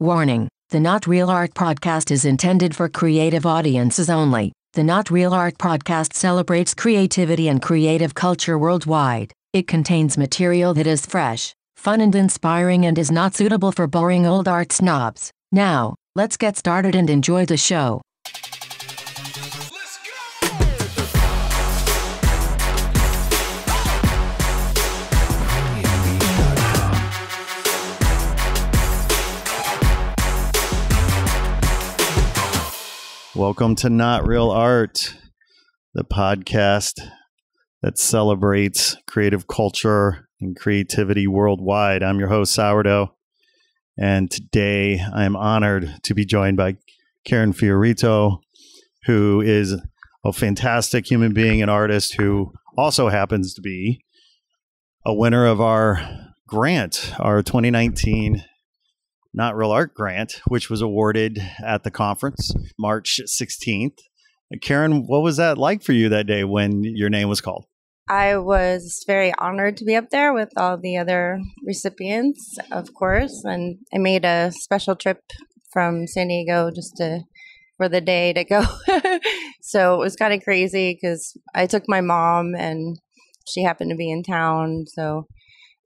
Warning: the Not Real Art podcast is intended for creative audiences only. The Not Real Art podcast celebrates creativity and creative culture worldwide. It contains material that is fresh, fun and inspiring and is not suitable for boring old art snobs. Now, let's get started and enjoy the show. Welcome to Not Real Art, the podcast that celebrates creative culture and creativity worldwide. I'm your host, Sourdough, and today I'm honored to be joined by Karen Fiorito, who is a fantastic human being and artist who also happens to be a winner of our grant, our 2019 Not Real Art grant, which was awarded at the conference March 16th. Karen, what was that like for you that day when your name was called? I was very honored to be up there with all the other recipients, of course, and I made a special trip from San Diego for the day to go. So it was kind of crazy because I took my mom and she happened to be in town, so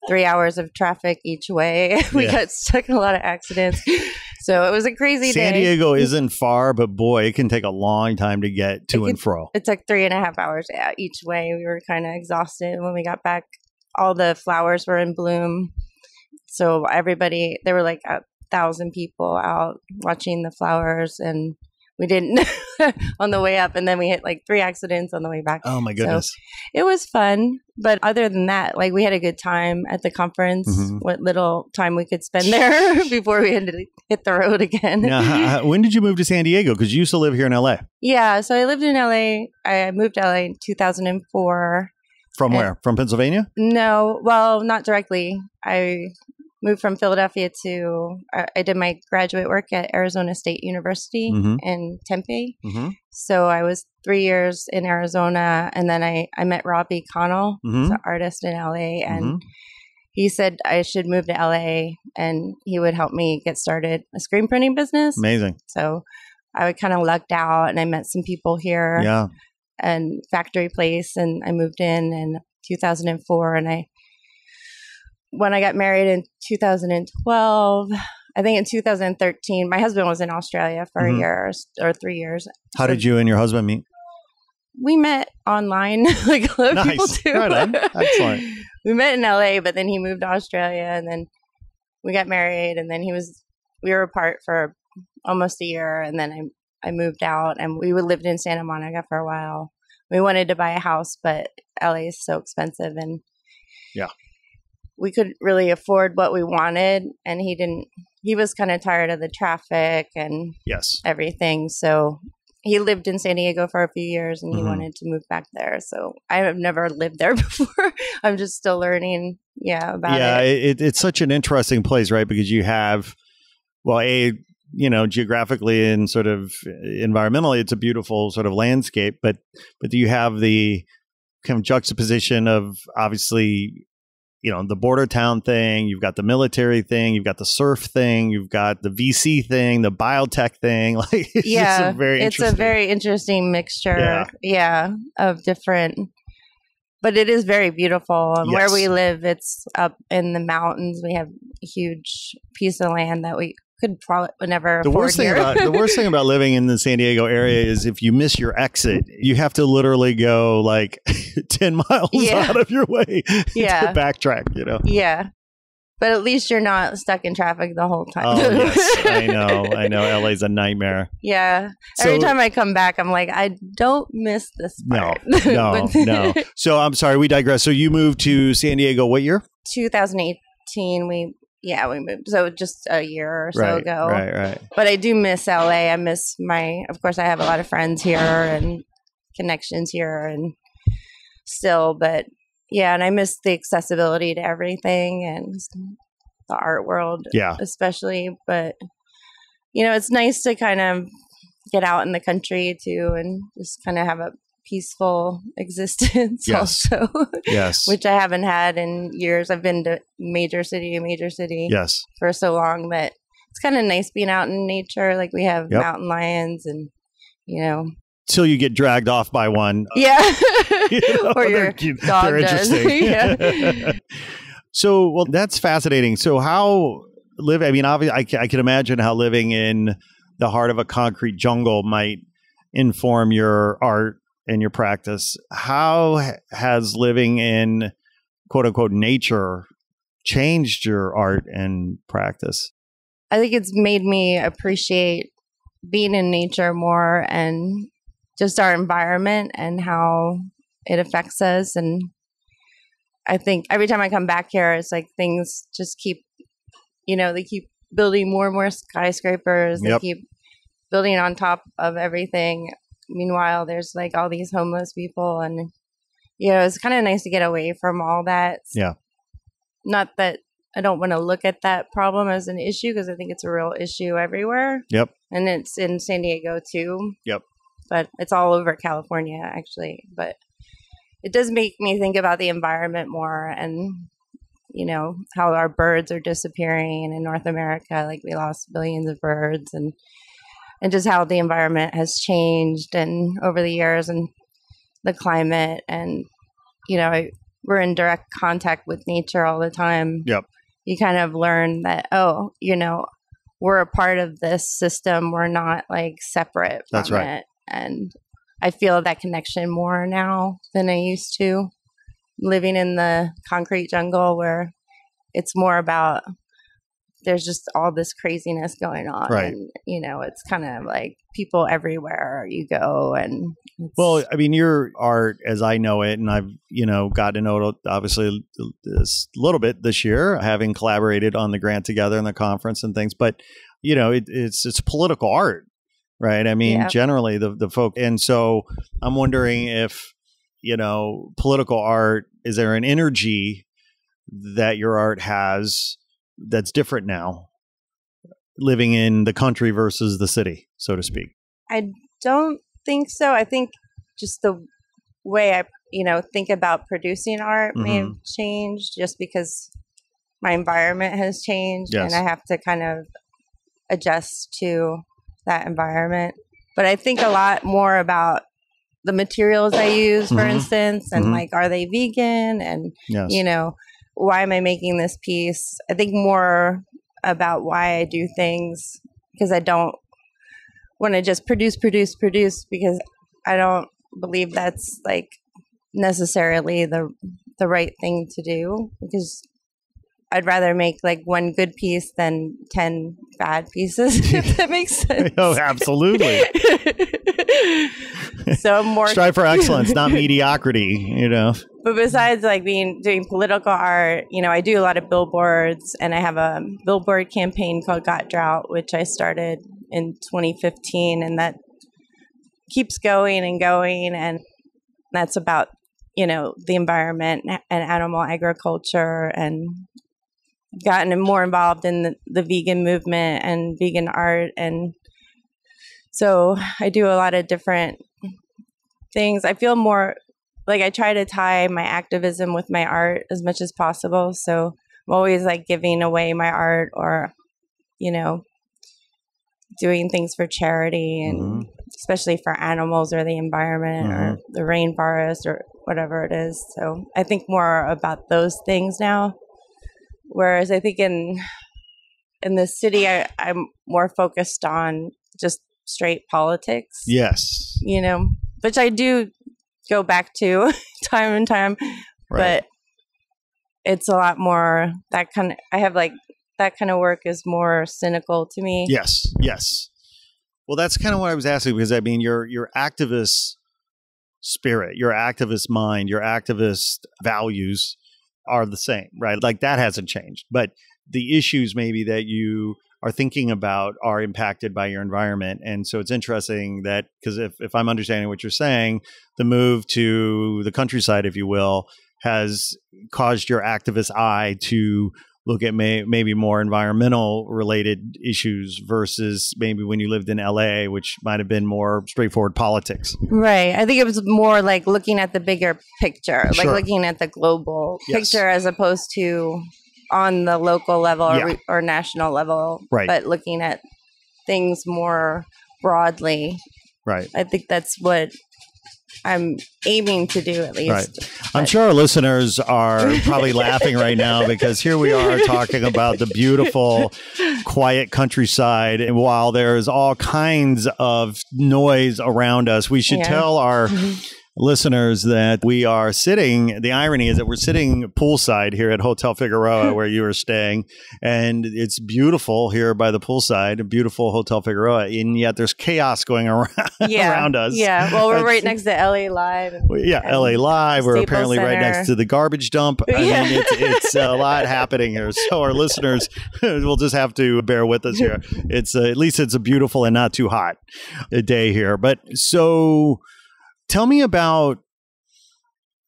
3 hours of traffic each way. We got stuck in a lot of accidents. So it was a crazy day. San Diego isn't far, but boy, it can take a long time to get to and fro. It took 3.5 hours each way. We were kind of exhausted when we got back. All the flowers were in bloom. So everybody, there were like 1,000 people out watching the flowers, and we didn't on the way up, and then we hit like 3 accidents on the way back. Oh my goodness. So it was fun. But other than that, like we had a good time at the conference, what little time we could spend there before we had to hit the road again. Now, when did you move to San Diego? Because you used to live here in LA. Yeah. So I lived in LA. I moved to LA in 2004. From where? From Pennsylvania? No. Well, not directly. I moved from Philadelphia I did my graduate work at Arizona State University in Tempe. So I was 3 years in Arizona, and then I met Robbie Connell, who's an artist in LA, and he said I should move to LA and he would help me get started a screen printing business. Amazing. So I kind of lucked out and I met some people here. Yeah. And Factory Place, and I moved in 2004, and when I got married in 2012, I think in 2013, my husband was in Australia for a year or 3 years. How did you and your husband meet? We met online, like a lot of people do. Right on. Excellent. We met in LA, but then he moved to Australia, and then we got married, and then we were apart for almost a year, and then I moved out, and we lived in Santa Monica for a while. We wanted to buy a house, but LA is so expensive, and we couldn't really afford what we wanted, and he was kind of tired of the traffic and everything. So he lived in San Diego for a few years, and he wanted to move back there. So I have never lived there before. I'm just still learning about it. It's such an interesting place, right? Because you have, geographically and sort of environmentally, it's a beautiful sort of landscape, but you have the kind of juxtaposition of obviously, the border town thing, you've got the military thing, you've got the surf thing, you've got the VC thing, the biotech thing. Like, it's a very interesting mixture, of different, but it is very beautiful. And where we live, it's up in the mountains. We have a huge piece of land that we could probably never afford here. The worst thing about living in the San Diego area is if you miss your exit, you have to literally go like 10 miles out of your way to backtrack, Yeah. But at least you're not stuck in traffic the whole time. Oh, yes. I know. LA's a nightmare. Yeah. Every time I come back, I'm like, I don't miss this part. No. So I'm sorry, we digress. So you moved to San Diego what year? 2018. We moved. So just a year or so ago. Right. But I do miss LA. I miss of course, I have a lot of friends here and connections here and still, but and I miss the accessibility to everything and the art world, especially. But, it's nice to kind of get out in the country too and just kind of have a peaceful existence also. Yes. Which I haven't had in years. I've been to major city for so long that it's kind of nice being out in nature. Like we have mountain lions and, Till you get dragged off by one. Yeah. Or your dog they're does. interesting. So, well, that's fascinating. So obviously, I can imagine how living in the heart of a concrete jungle might inform your art and your practice. How has living in quote unquote nature changed your art and practice? I think it's made me appreciate being in nature more and just our environment and how it affects us. And I think every time I come back here, it's like things just keep, they keep building more and more skyscrapers. They keep building on top of everything. Meanwhile, there's like all these homeless people, and it's kind of nice to get away from all that. Yeah. Not that I don't want to look at that problem as an issue, because I think it's a real issue everywhere. Yep. And it's in San Diego too. Yep. But it's all over California, actually. But it does make me think about the environment more, and how our birds are disappearing in North America. Like we lost billions of birds, and just how the environment has changed and over the years, and the climate, and we're in direct contact with nature all the time. Yep. You kind of learn that, we're a part of this system. We're not like separate from That's right. it. And I feel that connection more now than I used to, living in the concrete jungle, where it's more about there's just all this craziness going on. Right. And, it's kind of like people everywhere you go. And well, I mean, your art, as I know it, and I've, gotten to know it obviously this little bit this year, having collaborated on the grant together and the conference and things, but, it's political art, right? I mean, generally the folk. And so I'm wondering if, political art, is there an energy that your art has that's different now, living in the country versus the city, so to speak? I don't think so. I think just the way I, think about producing art may have changed, just because my environment has changed and I have to kind of adjust to that environment. But I think a lot more about the materials I use, for instance, and like, are they vegan? And, why am I making this piece? I think more about why I do things, because I don't want to just produce, because I don't believe that's like necessarily the right thing to do, because I'd rather make like one good piece than 10 bad pieces, if that makes sense. Oh, absolutely. So more strive for excellence, not mediocrity, But besides like doing political art, I do a lot of billboards, and I have a billboard campaign called Got Drought, which I started in 2015, and that keeps going and going. And that's about, the environment and animal agriculture, and gotten more involved in the vegan movement and vegan art. And so I do a lot of different things. I feel more like I try to tie my activism with my art as much as possible. So I'm always like giving away my art, or, doing things for charity, and especially for animals or the environment or the rainforest or whatever it is. So I think more about those things now. Whereas I think in the city, I'm more focused on just straight politics. Yes. Which I do go back to time and time, right. But it's a lot more that kind of, I have like that kind of work is more cynical to me. Yes. Well, that's kind of what I was asking, because I mean, your activist spirit, your activist mind, your activist values are the same, right? Like that hasn't changed, but the issues maybe that you are thinking about are impacted by your environment. And so it's interesting that, because if I'm understanding what you're saying, the move to the countryside, if you will, has caused your activist eye to look at maybe more environmental related issues versus maybe when you lived in LA, which might have been more straightforward politics. Right. I think it was more like looking at the bigger picture, like Sure. looking at the global picture, as opposed to on the local level or national level, right. but looking at things more broadly. Right. I think that's what I'm aiming to do, at least. Right. I'm sure our listeners are probably laughing right now because here we are talking about the beautiful, quiet countryside. And while there's all kinds of noise around us, we should tell our listeners that we are sitting, the irony is that we're sitting poolside here at Hotel Figueroa where you are staying, and it's beautiful here by the poolside, a beautiful Hotel Figueroa, and yet there's chaos going around, around us. Yeah, well, we're right next to LA Live. LA Live. We're apparently Center. Right next to the garbage dump. I mean, it's a lot happening here. So our listeners will just have to bear with us here. It's at least it's a beautiful and not too hot day here. But so... tell me about,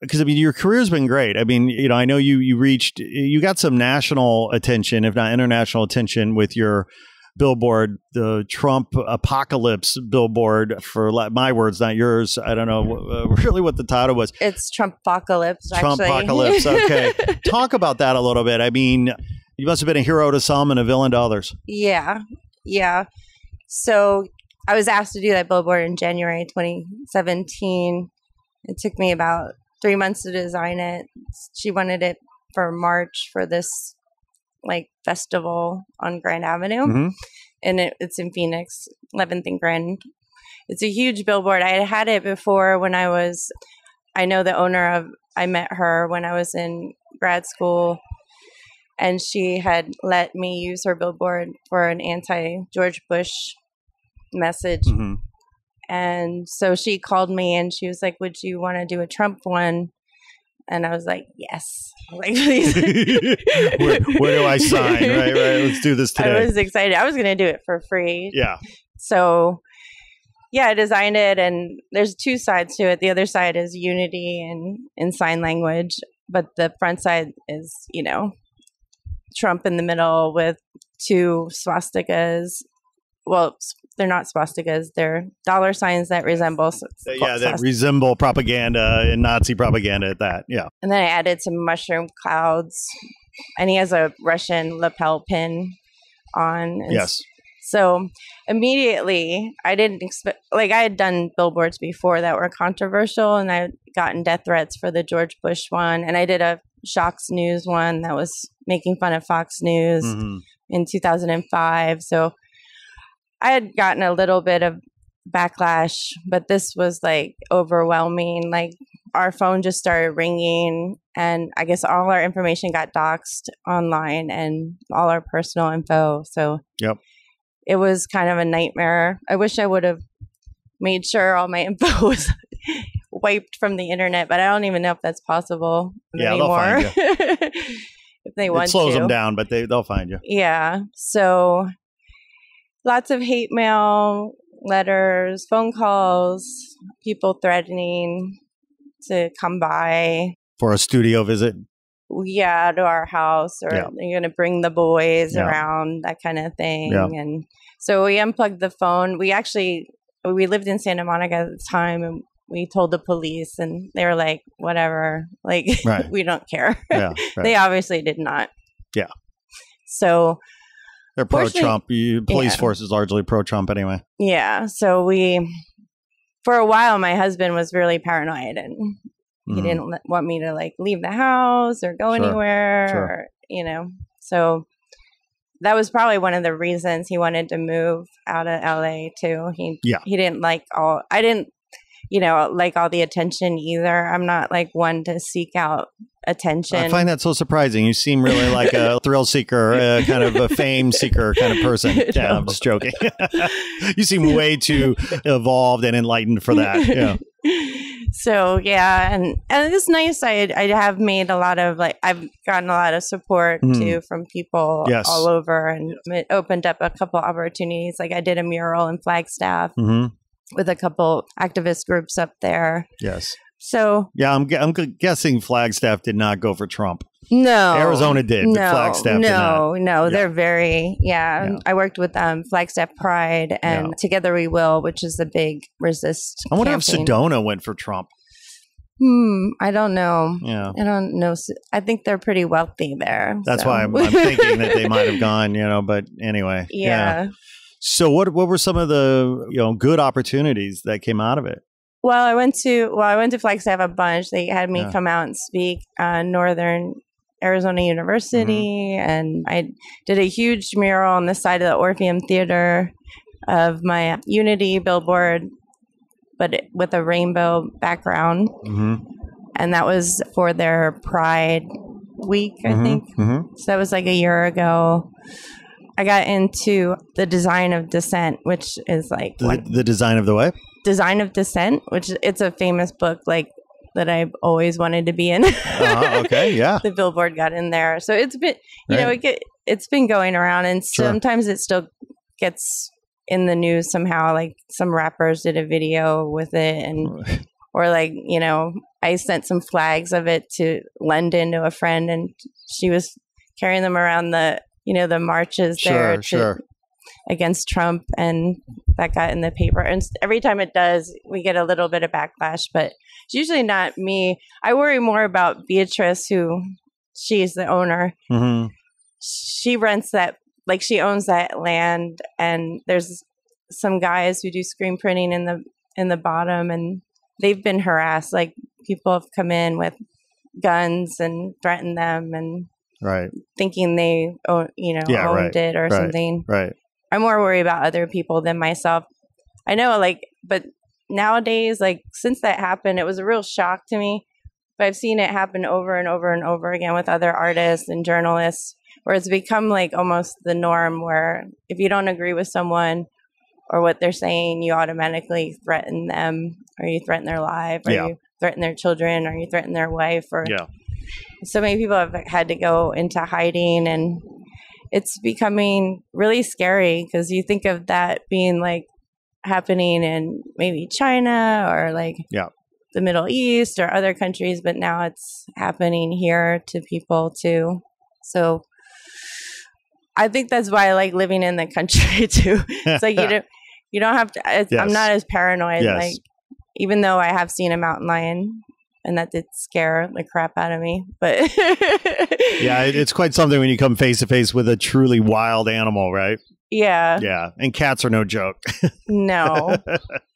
because I mean, your career's been great. I mean, you know, I know you got some national attention, if not international attention, with your billboard, the Trump apocalypse billboard, for my words, not yours. I don't know really what the title was. It's Trump-apocalypse, actually. Trump-apocalypse. Okay. Talk about that a little bit. I mean, you must have been a hero to some and a villain to others. Yeah. So I was asked to do that billboard in January 2017. It took me about 3 months to design it. She wanted it for March for this festival on Grand Avenue. Mm-hmm. And it's in Phoenix, 11th and Grand. It's a huge billboard. I had it before when I know the owner of, I met her when I was in grad school, and she had let me use her billboard for an anti-George Bush message. Mm-hmm. And so she called me and she was like, would you want to do a Trump one? And I was like, yes. Please. where do I sign? Right. Let's do this today. I was excited. I was going to do it for free. Yeah. So I designed it, and there's two sides to it. The other side is unity and in sign language, but the front side is, Trump in the middle with two swastikas. Well, they're not swastikas. They're dollar signs that resemble. That resemble propaganda and Nazi propaganda at that. Yeah. And then I added some mushroom clouds, and he has a Russian lapel pin on. Yes. So immediately, I didn't expect. I had done billboards before that were controversial, and I'd gotten death threats for the George Bush one, and I did a Fox News one that was making fun of Fox News in 2005. So I had gotten a little bit of backlash, but this was overwhelming. Our phone just started ringing, and I guess all our information got doxed online and all our personal info. So it was kind of a nightmare. I wish I would have made sure all my info was wiped from the internet, but I don't even know if that's possible anymore. They'll find you. If they want to. It slows them down, but they'll find you. Yeah. So lots of hate mail, letters, phone calls, people threatening to come by. For a studio visit? Yeah, to our house, or they're going to bring the boys around, that kind of thing. Yeah. And so we unplugged the phone. We lived in Santa Monica at the time, and we told the police, and they were like, whatever, we don't care. Yeah, right. They obviously did not. Yeah. So they're pro-Trump. Police force is largely pro-Trump anyway. Yeah. So for a while, my husband was really paranoid, and he didn't want me to leave the house or go anywhere, or, so that was probably one of the reasons he wanted to move out of LA too. He didn't I didn't, like all the attention either. I'm not one to seek out attention. I find that so surprising. You seem really like a thrill seeker, kind of a fame seeker kind of person. Yeah, I'm just joking. You seem way too evolved and enlightened for that. Yeah. So and it's nice. I have made a lot of I've gotten a lot of support too from people all over, and it opened up a couple opportunities. I did a mural in Flagstaff with a couple activist groups up there. Yes. So I'm guessing Flagstaff did not go for Trump. No, Arizona did. But Flagstaff did not. No, they're very I worked with Flagstaff Pride and Together We Will, which is the big resist. I wonder campaign. if Sedona went for Trump. I don't know. Yeah. I don't know. I think they're pretty wealthy there. That's so. why I'm thinking that they might have gone, but anyway. Yeah. So what were some of the, good opportunities that came out of it? Well, I went to Flagstaff a bunch. They had me come out and speak Northern Arizona University, and I did a huge mural on the side of the Orpheum Theater of my Unity billboard, but with a rainbow background. And that was for their Pride Week, I think. So that was like a year ago. I got into the design of dissent, which is like the design of the what? Design of Dissent, which it's a famous book like that I've always wanted to be in. Okay, yeah. The billboard got in there, so it's been it's been going around, and sometimes it still gets in the news somehow. Like some rappers did a video with it, and or like I sent some flags of it to London to a friend, and she was carrying them around the marches there against Trump, and that got in the paper. And every time it does, we get a little bit of backlash, but it's usually not me. I worry more about Beatrice, who she's the owner. She rents that, like she owns that land, and there's some guys who do screen printing in the bottom, and they've been harassed. Like people have come in with guns and threatened them, and thinking they owned it or something. Right. I'm more worried about other people than myself. I know, but nowadays, since that happened, it was a real shock to me. But I've seen it happen over and over and over again with other artists and journalists, where it's become like almost the norm, where if you don't agree with someone or what they're saying, you automatically threaten them, or you threaten their life, or you threaten their children, or you threaten their wife. So many people have had to go into hiding, and it's becoming really scary because you think of that being happening in maybe China or the Middle East or other countries, but now it's happening here to people too. So I think that's why I like living in the country too. It's like you don't have to. I'm not as paranoid. Even though I have seen a mountain lion, and that did scare the crap out of me. But yeah, it's quite something when you come face to face with a truly wild animal, right? Yeah. Yeah. And cats are no joke. No.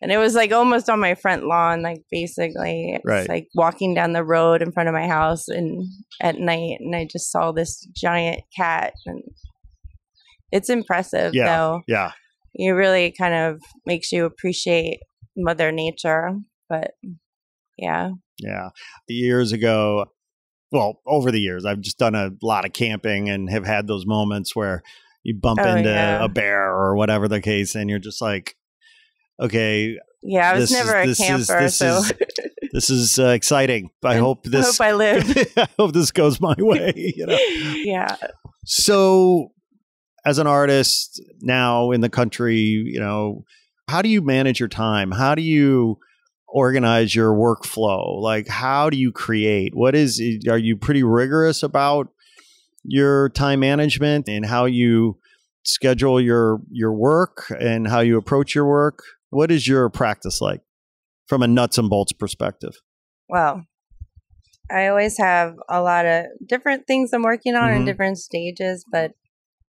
And it was almost on my front lawn, basically. It's walking down the road in front of my house and at night, and I just saw this giant cat, and it's impressive though. Yeah. It really kind of makes you appreciate Mother Nature. But yeah. Yeah. Years ago, well, over the years, I've just done a lot of camping and have had those moments where you bump into a bear or whatever the case, and you're just like, okay. Yeah, I was never a camper, so this is exciting. I hope I live. I hope this goes my way. Yeah. So, as an artist now in the country, how do you manage your time? How do you organize your workflow? How do you create? Are you pretty rigorous about your time management and how you schedule your work and how you approach your work? What is your practice like from a nuts and bolts perspective? Well, I always have a lot of different things I'm working on in different stages, but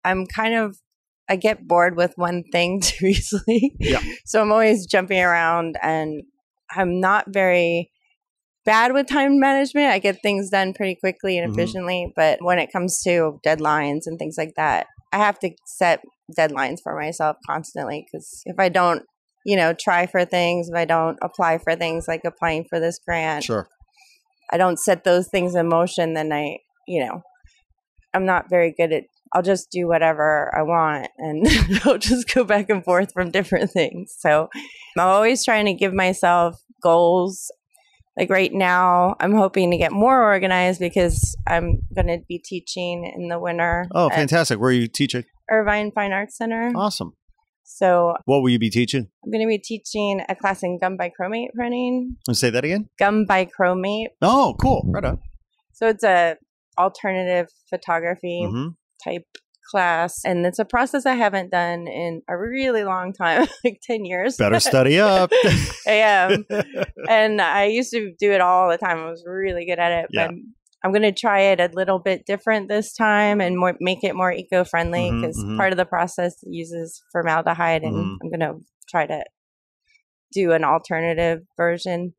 I get bored with one thing too easily. Yeah. So I'm always jumping around, and I'm not very bad with time management. I get things done pretty quickly and efficiently, but when it comes to deadlines and things like that, I have to set deadlines for myself constantly, because if I don't, try for things, if I don't apply for things like applying for this grant, I don't set those things in motion, then I'm not very good at, I'll just do whatever I want, and I'll just go back and forth from different things. So I'm always trying to give myself goals. Right now, I'm hoping to get more organized because I'm going to be teaching in the winter. Oh, fantastic. Where are you teaching? Irvine Fine Arts Center. Awesome. So what will you be teaching? I'm going to be teaching a class in gum bichromate printing. Say that again? Gum bichromate. Oh, cool. Right on. So it's a alternative photography type class, and it's a process I haven't done in a really long time, like 10 years. Better study up. I am. And I used to do it all the time. I was really good at it. Yeah. But I'm going to try it a little bit different this time and make it more eco-friendly because part of the process uses formaldehyde, and I'm going to try to do an alternative version.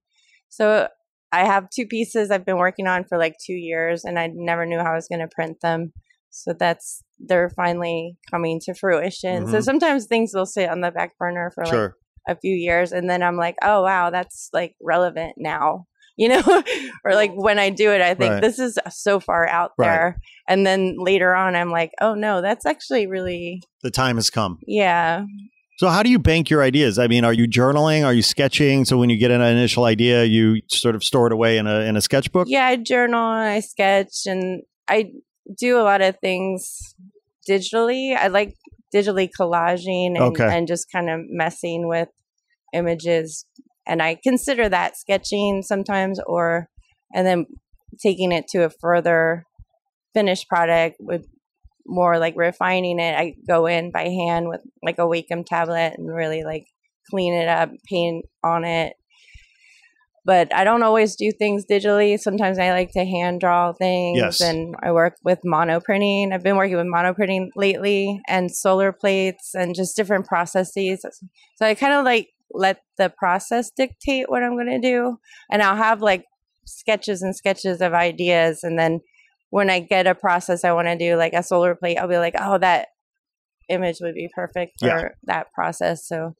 So I have 2 pieces I've been working on for like 2 years, and I never knew how I was going to print them. So they're finally coming to fruition. So sometimes things will sit on the back burner for like a few years, and then I'm like, oh wow, that's like relevant now, or like when I do it, I think this is so far out there. And then later on, I'm like, oh no, that's actually really, the time has come. Yeah. So how do you bank your ideas? I mean, are you journaling? Are you sketching? So when you get an initial idea, you sort of store it away in a sketchbook? Yeah, I journal, I sketch, and I do a lot of things digitally. I like digitally collaging and just kind of messing with images. And I consider that sketching sometimes, and then taking it to a further finished product with more like refining it. I go in by hand with like a Wacom tablet and really like clean it up, paint on it. But I don't always do things digitally. Sometimes I like to hand draw things, and I work with monoprinting. I've been working with monoprinting lately, and solar plates, and just different processes. So I kind of like let the process dictate what I'm going to do. And I'll have like sketches and sketches of ideas. And then when I get a process I want to do, like a solar plate, I'll be like, oh, that image would be perfect for that process. So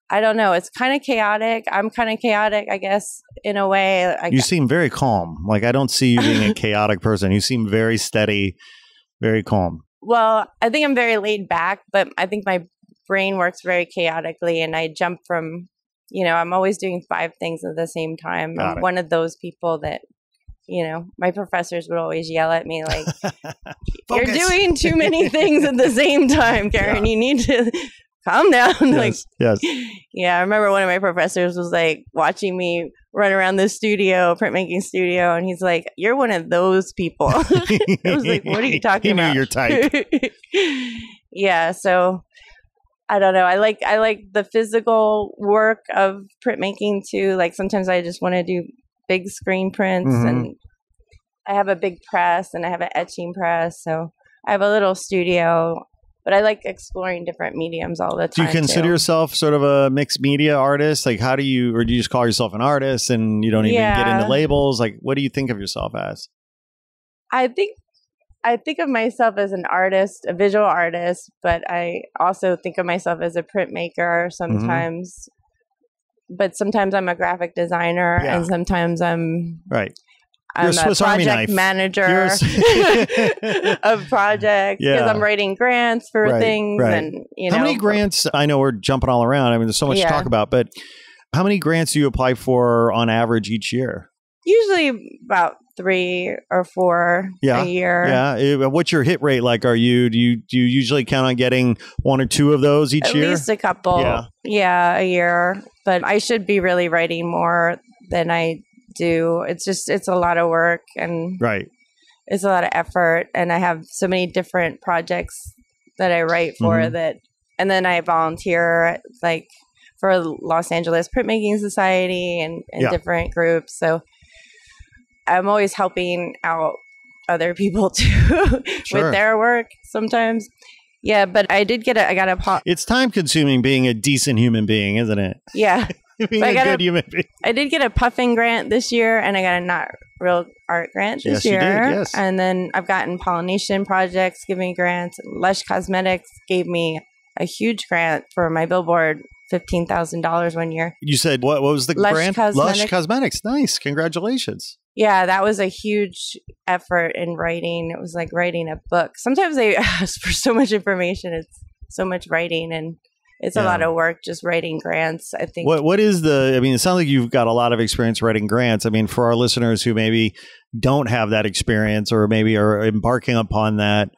I don't know. It's kind of chaotic. I'm kind of chaotic, I guess, in a way. You seem very calm. Like, I don't see you being a chaotic person. You seem very steady, very calm. Well, I think I'm very laid back, but I think my brain works very chaotically, and I jump from, I'm always doing 5 things at the same time. I'm one of those people that, my professors would always yell at me like, you're doing too many things at the same time, Karen. You need to calm down. Yeah, I remember one of my professors was like watching me run around the printmaking studio, and he's like, you're one of those people. I was like, what are you talking about? He knew your type. Yeah, so I don't know. I like the physical work of printmaking too. Like sometimes I just want to do big screen prints, and I have a big press and I have an etching press. So I have a little studio. But I like exploring different mediums all the time. Do you consider yourself sort of a mixed media artist? Like, or do you just call yourself an artist and you don't even get into labels? Like, what do you think of yourself as? I think of myself as an artist, a visual artist, but I also think of myself as a printmaker sometimes. But sometimes I'm a graphic designer, and sometimes I'm I'm a project manager of projects because I'm writing grants for things. And, how many grants? I know we're jumping all around. I mean, there's so much to talk about, but how many grants do you apply for on average each year? Usually about 3 or 4 a year. Yeah. What's your hit rate like? Do you usually count on getting 1 or 2 of those each year? At least a couple. Yeah, a year. But I should be really writing more than I do. It's a lot of work, and it's a lot of effort, and I have so many different projects that I write for that, and then I volunteer like for Los Angeles Printmaking Society and different groups. So I'm always helping out other people too with their work sometimes. Yeah, but I got a It's time consuming being a decent human being, isn't it? Yeah. Being a good human being. I did get a puffing grant this year, and I got a Not Real Art grant this year. You did, and then I've gotten pollination projects give me grants. Lush Cosmetics gave me a huge grant for my billboard, $15,000 one year. You said what was the grant? Cosmetics. Lush Cosmetics. Nice. Congratulations. Yeah, that was a huge effort in writing. It was like writing a book. Sometimes they ask for so much information. It's so much writing, and it's a lot of work just writing grants, I think. What is it sounds like you've got a lot of experience writing grants. I mean, for our listeners who maybe don't have that experience or maybe are embarking upon that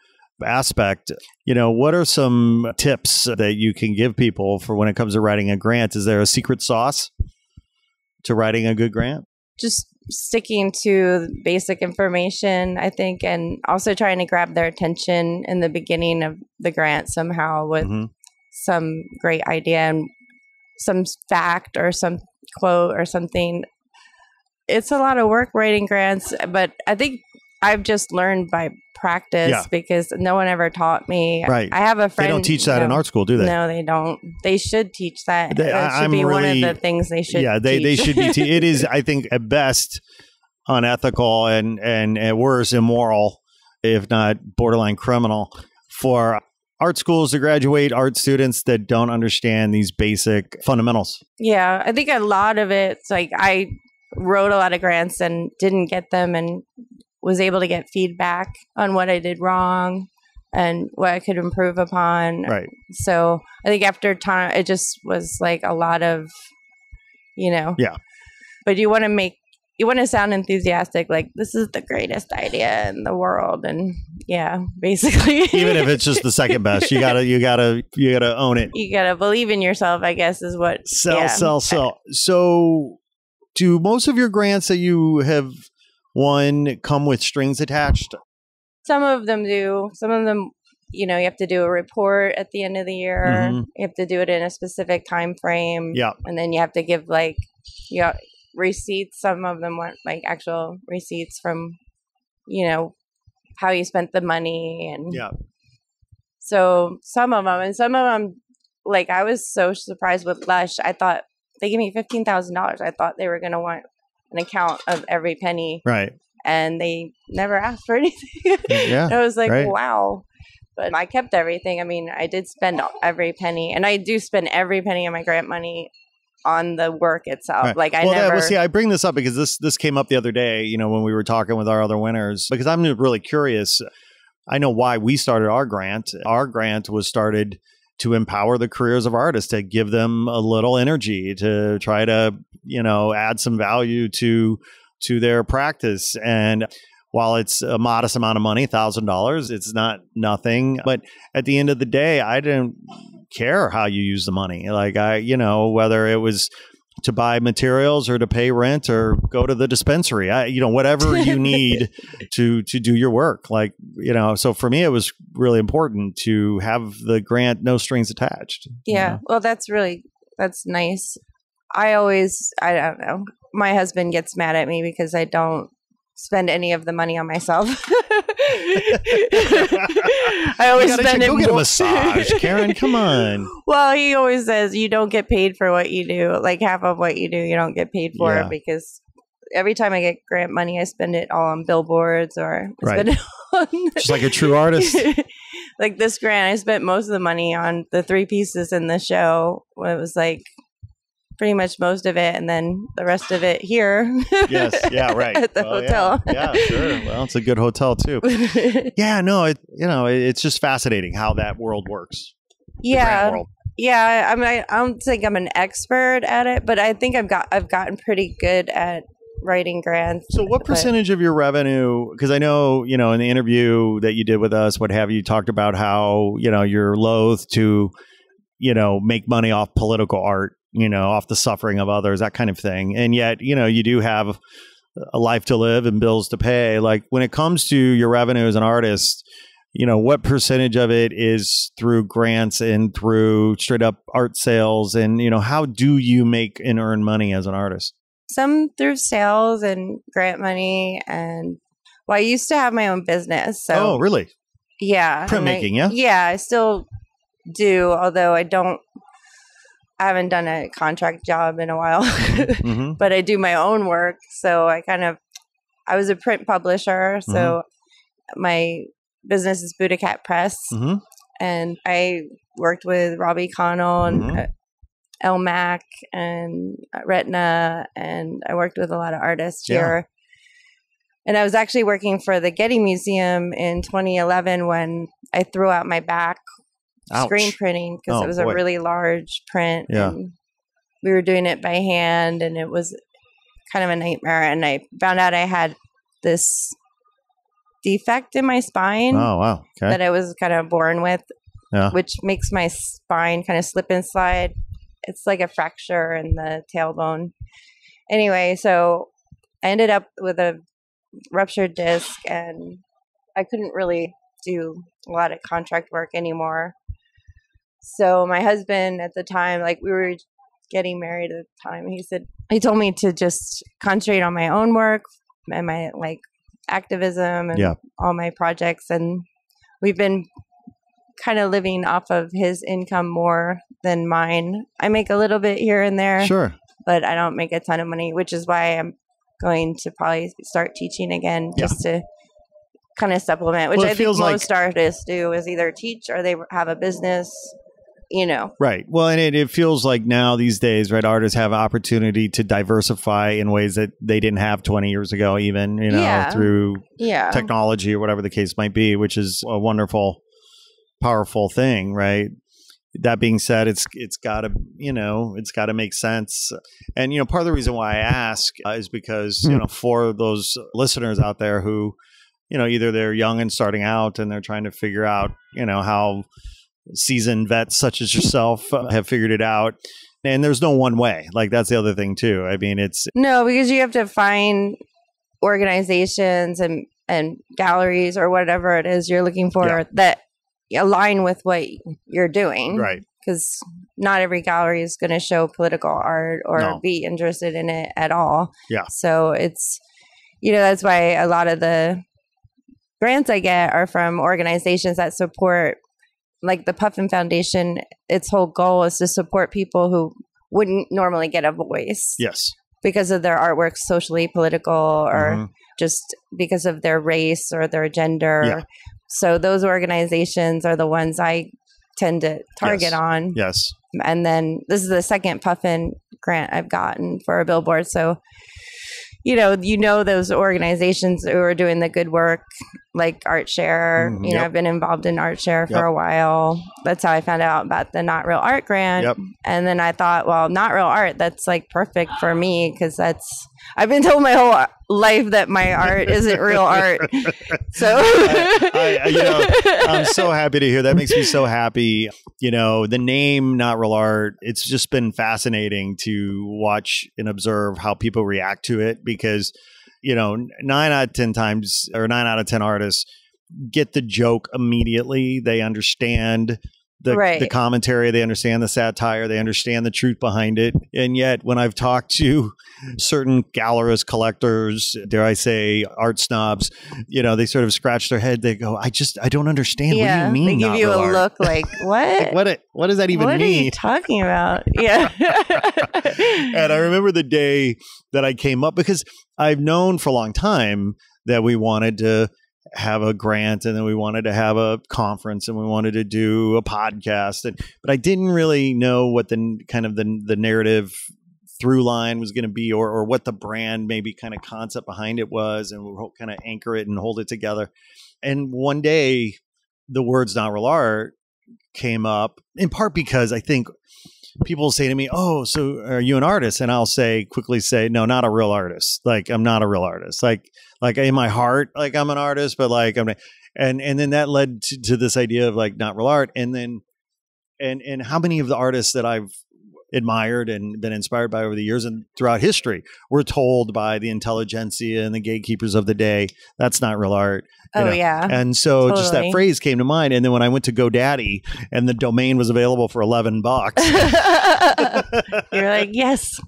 aspect, what are some tips that you can give people for when it comes to writing a grant? Is there a secret sauce to writing a good grant? just sticking to basic information, I think, and also trying to grab their attention in the beginning of the grant somehow with some great idea and some fact or some quote or something. It's a lot of work writing grants, but I think I've just learned by practice because no one ever taught me. Right. I have a friend. They don't teach that in art school, do they? No, they don't. They should teach that. That should be one of the things they should teach. They should be. It is, I think, at best unethical and at worst immoral, if not borderline criminal, for art schools to graduate art students that don't understand these basic fundamentals. Yeah, I think a lot of it's like I wrote a lot of grants and didn't get them and was able to get feedback on what I did wrong and what I could improve upon. Right. So I think after time, it just was like a lot of, Yeah. But you want to sound enthusiastic, like this is the greatest idea in the world. And basically. Even if it's just the second best, you gotta own it. You gotta believe in yourself, I guess, is what. Sell. So do most of your grants that you have won come with strings attached? Some of them do. Some of them, you have to do a report at the end of the year. You have to do it in a specific time frame. Yeah. And then you have to give receipts. Some of them want like actual receipts from, how you spent the money. And so some of them, like I was so surprised with Lush. I thought they gave me $15,000. I thought they were going to want an account of every penny. Right. And they never asked for anything. I was like, wow. But I kept everything. I mean, I did spend every penny. And I do spend every penny of my grant money on the work itself. Right. Like I bring this up because this came up the other day, when we were talking with our other winners, because I'm really curious. I know why we started our grant. Our grant was started to empower the careers of artists, to give them a little energy, to try to, add some value to their practice. And while it's a modest amount of money, $1,000, it's not nothing. But at the end of the day, I didn't care how you use the money. Like whether it was to buy materials or to pay rent or go to the dispensary, whatever you need to do your work. Like, so for me, it was really important to have the grant, no strings attached. Yeah. Well, that's nice. I don't know. My husband gets mad at me because I don't spend any of the money on myself. I always spend it. Go get a massage, Karen. Come on. Well, he always says you don't get paid for what you do. Like half of what you do, you don't get paid for because every time I get grant money, I spend it all on billboards or spend it on just like a true artist. Like this grant, I spent most of the money on the 3 pieces in the show. It was like pretty much most of it, and then the rest of it here. Yes, yeah, right. At the hotel. Yeah, sure. Well, it's a good hotel too. Yeah, no, it's just fascinating how that world works. Yeah, yeah. I mean, I don't think I'm an expert at it, but I think I've gotten pretty good at writing grants. So what percentage of your revenue, because I know, in the interview that you did with us, what have you, talked about how, you're loath to, make money off political art, off the suffering of others, that kind of thing. And yet, you do have a life to live and bills to pay. Like when it comes to your revenue as an artist, what percentage of it is through grants and through straight up art sales? And, how do you make and earn money as an artist? Some through sales and grant money. And I used to have my own business. So, oh, really? Yeah. Printmaking, yeah? Yeah, I still do, although I haven't done a contract job in a while, but I do my own work. So I was a print publisher. So my business is Buddha Cat Press. And I worked with Robbie Connell and Elmac and Retina, and I worked with a lot of artists here. And I was actually working for the Getty Museum in 2011 when I threw out my back screen printing because it was a really large print. And we were doing it by hand, and it was kind of a nightmare. And I found out I had this defect in my spine that I was kind of born with, which makes my spine kind of slip and slide. It's like a fracture in the tailbone. Anyway, so I ended up with a ruptured disc, and I couldn't really do a lot of contract work anymore. So my husband at the time, like we were getting married at the time, he told me to just concentrate on my own work and my like activism and all my projects. And we've been kind of living off of his income more than mine. I make a little bit here and there, Sure, but I don't make a ton of money, which is why I'm going to probably start teaching again, just to kind of supplement, which I think most artists do, is either teach or they have a business, you know. Right. Well, and it feels like now these days, right, artists have opportunity to diversify in ways that they didn't have 20 years ago, even, you know, through technology or whatever the case might be, which is a wonderful, powerful thing, right? That being said, it's got to, you know, it's got to make sense. And, you know, part of the reason why I ask is because, you know, for those listeners out there who, you know, either they're young and starting out and they're trying to figure out, you know, how seasoned vets such as yourself have figured it out. And there's no one way. Like, that's the other thing, too. I mean, No, because you have to find organizations and galleries or whatever it is you're looking for that align with what you're doing. Right. Because not every gallery is going to show political art or be interested in it at all. Yeah. So it's, you know, that's why a lot of the grants I get are from organizations that support, like the Puffin Foundation. Its whole goal is to support people who wouldn't normally get a voice. Yes. Because of their artwork, socially, political, or just because of their race or their gender. Yeah. So those organizations are the ones I tend to target on. Yes. And then this is the second Puffin grant I've gotten for a billboard. So, you know those organizations who are doing the good work, like ArtShare. You know, I've been involved in ArtShare for a while. That's how I found out about the Not Real Art grant. And then I thought, well, Not Real Art, that's like perfect for me, because I've been told my whole life that my art isn't real art. So I'm so happy to hear that. Makes me so happy. You know, the name Not Real Art, it's just been fascinating to watch and observe how people react to it, because, you know, 9 out of 10 artists get the joke immediately. They understand the commentary, they understand the satire, they understand the truth behind it. And yet, when I've talked to certain gallerists, collectors, dare I say, art snobs, you know, they sort of scratch their head. They go, I don't understand. What do you mean? They give you a look like, what? Like, what does that even mean? What are you talking about? Yeah. And I remember the day that I came up, because I've known for a long time that we wanted to have a grant, and then we wanted to have a conference, and we wanted to do a podcast, but I didn't really know what the kind of the narrative through line was going to be, or what the brand maybe kind of concept behind it was, and we'll kind of anchor it and hold it together. And one day the words Not Real Art came up, in part because I think people say to me, "Oh, so are you an artist?" And I'll quickly say, "No, not a real artist. Like, I'm not a real artist. Like in my heart, like I'm an artist, but like I'm." And then that led to this idea of like Not Real Art. And then, and how many of the artists that I've admired and been inspired by over the years and throughout history were told by the intelligentsia and the gatekeepers of the day, that's not real art. You know? Yeah. And so just that phrase came to mind. And then when I went to GoDaddy and the domain was available for $11, you're like, yes,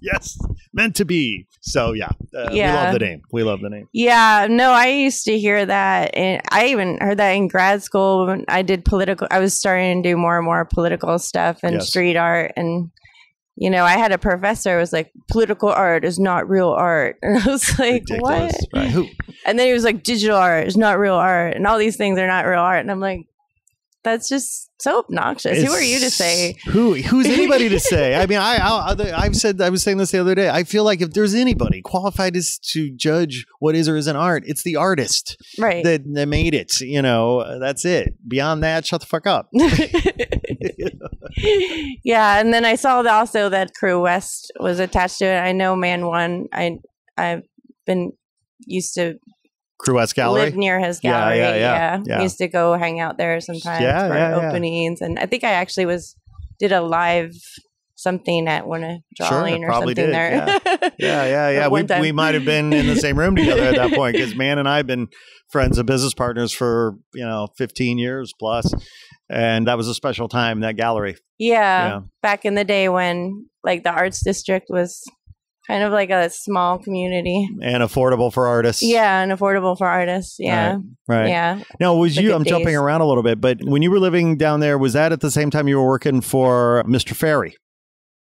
meant to be. So we love the name. We love the name. Yeah, no, I used to hear that. And I even heard that in grad school when I did I was starting to do more and more political stuff and street art. And, you know, I had a professor who was like, political art is not real art. And I was like, ridiculous. What? Right. Who? And then he was like, digital art is not real art. And all these things are not real art. And I'm like, that's just so obnoxious. Who are you to say? Who's anybody to say? I mean, I was saying this the other day. I feel like if there's anybody qualified to judge what is or isn't art, it's the artist, right? That made it. You know, that's it. Beyond that, shut the fuck up. Yeah, and then I saw also that Crew West was attached to it. I know Man One. I've been used to. Crew West Gallery? Live near his gallery. Yeah. We used to go hang out there sometimes for openings. And I think I actually did a live something at one of drawing Sure, or probably something did. there. Yeah. We might have been in the same room together at that point because Man and I have been friends and business partners for 15 years plus, and that was a special time, that gallery. Yeah, back in the day when like the arts district was kind of like a small community and affordable for artists. Yeah, and affordable for artists. Yeah, right. Yeah. Now, I'm days. jumping around a little bit, but when you were living down there, was that at the same time you were working for Mr. Ferry?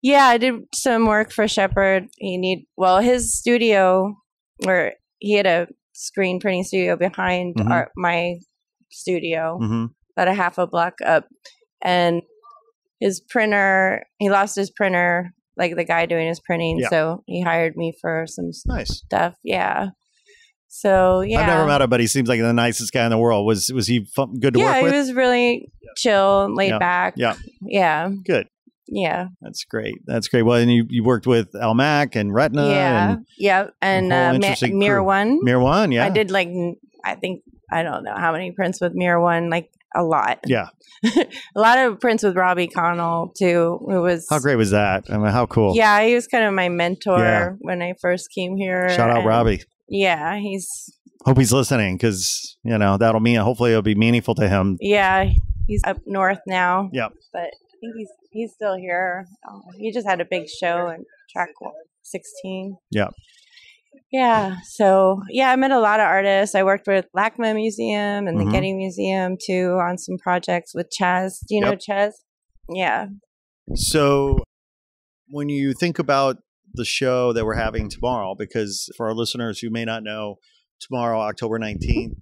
Yeah, I did some work for Shepard. His studio, where he had a screen printing studio behind my studio, about a half a block up, and his printer, he lost his printer, like the guy doing his printing, so he hired me for some stuff. Yeah. So yeah, I've never met him, but he seems like the nicest guy in the world. Was he good to work with? Yeah, he was really chill, laid back. Yeah. Good. Yeah. That's great. Well, and you worked with Almac and Retina. And Mirror One. Mirror One, yeah. I did I don't know how many prints with Mirror One, like a lot. Yeah. A lot of prints with Robbie Connell too. How great was that? I mean, how cool. Yeah, he was kind of my mentor when I first came here. Shout out Robbie. Yeah, hope he's listening because that'll mean hopefully it'll be meaningful to him. Yeah, he's up north now. Yep. But I think he's still here. He just had a big show in track 16. Yeah. Yeah. So I met a lot of artists. I worked with LACMA Museum and the Getty Museum too on some projects with Chaz. Do you know Chaz? Yeah. So when you think about the show that we're having tomorrow, because for our listeners who may not know, tomorrow, October 19th,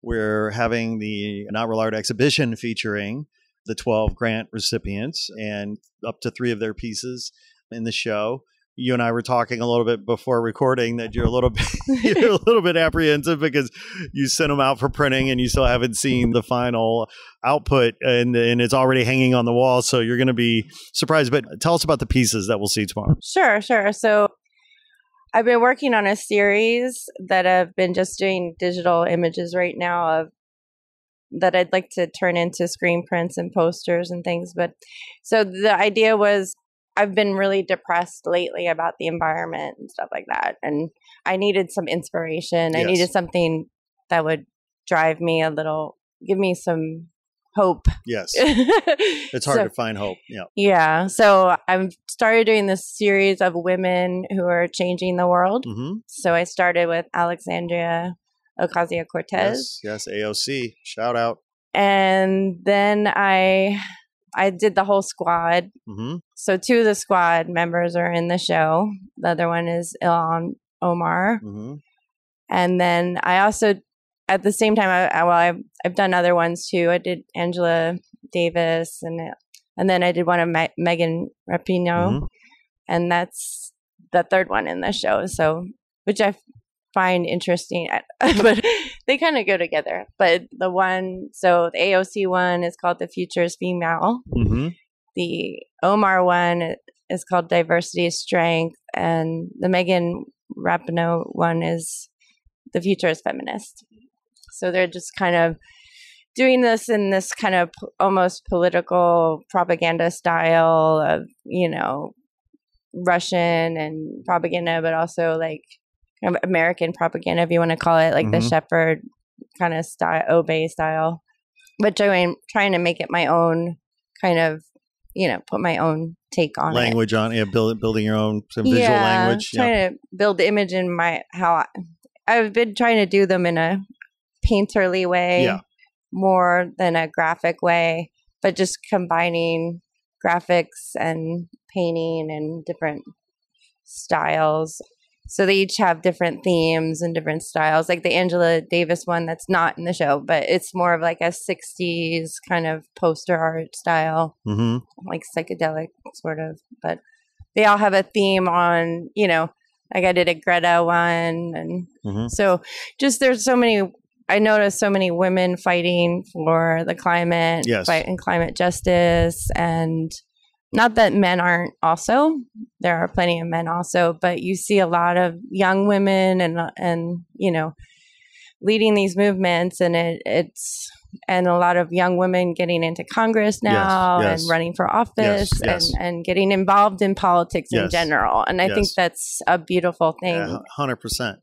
we're having the Not Real Art exhibition featuring the 12 grant recipients and up to 3 of their pieces in the show. You and I were talking a little bit before recording that you're a little bit apprehensive because you sent them out for printing and you still haven't seen the final output and it's already hanging on the wall. So you're going to be surprised. But tell us about the pieces that we'll see tomorrow. Sure. So I've been working on a series that I've been just doing digital images right now that I'd like to turn into screen prints and posters and things. But so the idea was, I've been really depressed lately about the environment and stuff like that. And I needed some inspiration. I needed something that would drive me a little, give me some hope. Yes. It's hard to find hope. Yeah. Yeah. So I've started doing this series of women who are changing the world. So I started with Alexandria Ocasio-Cortez. Yes. AOC. Shout out. And then I did the whole squad. So 2 of the squad members are in the show. The other one is Ilhan Omar. And then I also, at the same time, I've done other ones too. I did Angela Davis, and then I did one of Megan Rapinoe, and that's the 3rd one in the show. So, which I find interesting, but they kind of go together. But the AOC one is called The Future is Female. The Omar one is called Diversity is Strength, and the Megan Rapinoe one is The Future is Feminist. So they're just kind of doing this in this kind of almost political propaganda style of, Russian and propaganda, but also like American propaganda, if you want to call it, like the Shepard kind of style, Obey style, but trying to make it my own kind of, put my own take on language on it, building your own visual language. Trying to build the image in I've been trying to do them in a painterly way, more than a graphic way, but just combining graphics and painting and different styles. So they each have different themes and different styles, like the Angela Davis one that's not in the show, but it's more of like a 60s kind of poster art style, like psychedelic sort of. But they all have a theme on, like I did a Greta one. And so just I noticed so many women fighting for the climate, fighting climate justice, and not that men aren't also. There are plenty of men also, but you see a lot of young women and leading these movements, and and a lot of young women getting into Congress now and running for office and getting involved in politics in general. And I think that's a beautiful thing. Yeah, 100%.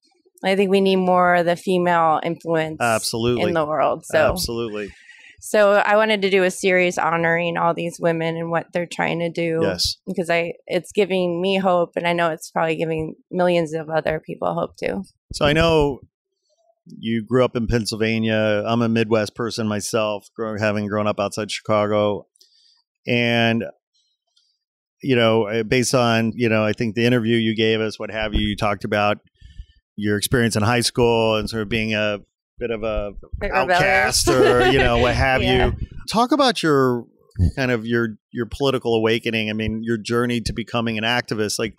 I think we need more of the female influence in the world. So absolutely. So I wanted to do a series honoring all these women and what they're trying to do. Yes. Because it's giving me hope, and I know it's probably giving millions of other people hope too. So I know you grew up in Pennsylvania. I'm a Midwest person myself, having grown up outside Chicago. And, based on, I think the interview you gave us, what have you, you talked about your experience in high school and sort of being a bit of a outcast or, what have you. Talk about your kind of your political awakening. I mean, your journey to becoming an activist. Like,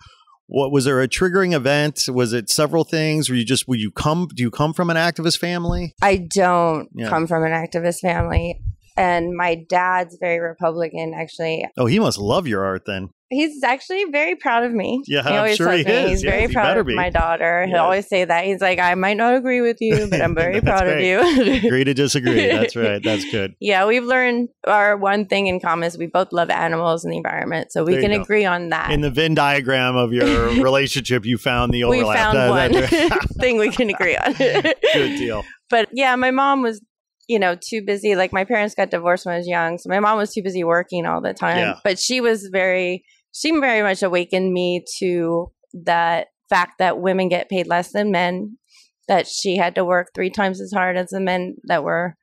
what was there a triggering event? Was it several things? Do you come from an activist family? I don't come from an activist family. And my dad's very Republican, actually. Oh, he must love your art then. He's actually very proud of me. Yeah, I'm sure he is. He's very proud of my daughter. He'll always say that. He's like, I might not agree with you, but I'm very proud of you. Agree to disagree. That's right. That's good. Yeah, we've learned our one thing in common is we both love animals and the environment. So we can agree on that. In the Venn diagram of your relationship, you found the overlap. We found one thing we can agree on. Good deal. But yeah, my mom was too busy. Like, my parents got divorced when I was young. So my mom was too busy working all the time. Yeah. But she very much awakened me to that fact that women get paid less than men, that she had to work 3 times as hard as the men that were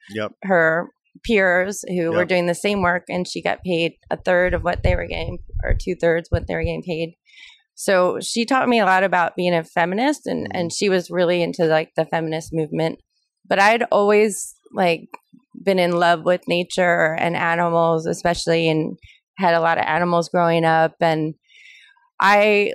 her peers who were doing the same work. And she got paid 1/3 of what they were getting, or 2/3 what they were getting paid. So she taught me a lot about being a feminist, and she was really into like the feminist movement. But I'd always been in love with nature and animals, especially, and had a lot of animals growing up. And I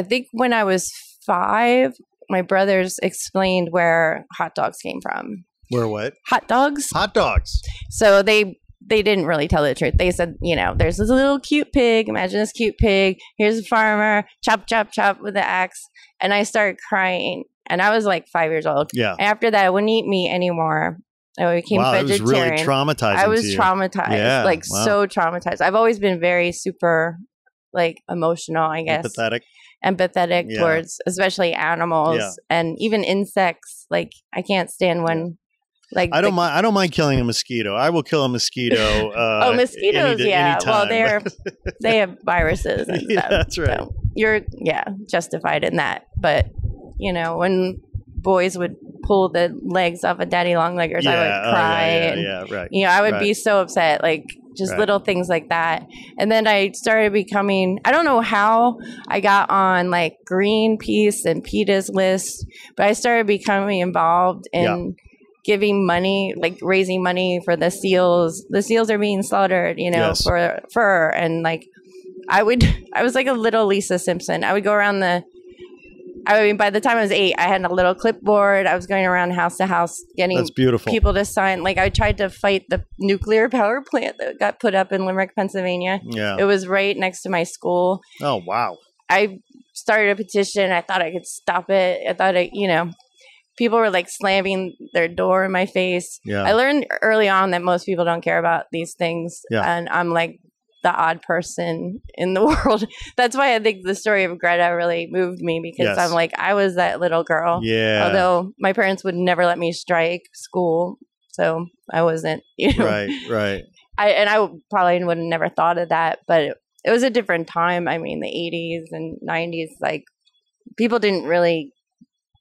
think when I was 5, my brothers explained where hot dogs came from. Where what? Hot dogs. Hot dogs. So they didn't really tell the truth. They said, there's this little cute pig. Imagine this cute pig. Here's a farmer. Chop, chop, chop with the axe. And I started crying. And I was like 5 years old. Yeah. After that, I wouldn't eat meat anymore. I became vegetarian. It was really traumatizing. I was traumatized, so traumatized. I've always been very super, emotional, I guess. Empathetic towards, especially animals and even insects. Like, I can't stand when, I don't mind killing a mosquito. I will kill a mosquito. Mosquitoes, anytime. Well, they have viruses and stuff. That's right. So you're justified in that. But when boys would pull the legs off of daddy long leggers, I would cry. Right. I would be so upset, little things like that. And then I started becoming, I don't know how I got on Greenpeace and PETA's list, but I started becoming involved in giving money, raising money for the seals. The seals are being slaughtered, for fur. And I was like a little Lisa Simpson. I would go around by the time I was 8, I had a little clipboard. I was going around house to house getting people to sign. I tried to fight the nuclear power plant that got put up in Limerick, Pennsylvania. Yeah. It was right next to my school. Oh, wow. I started a petition. I thought I could stop it. I thought, people were slamming their door in my face. Yeah. I learned early on that most people don't care about these things. Yeah. And I'm the odd person in the world. That's why I think the story of Greta really moved me, because I'm I was that little girl. Yeah. Although my parents would never let me strike school, so I wasn't. Right. I probably would have never thought of that, but it was a different time. I mean, the 80s and 90s, people didn't really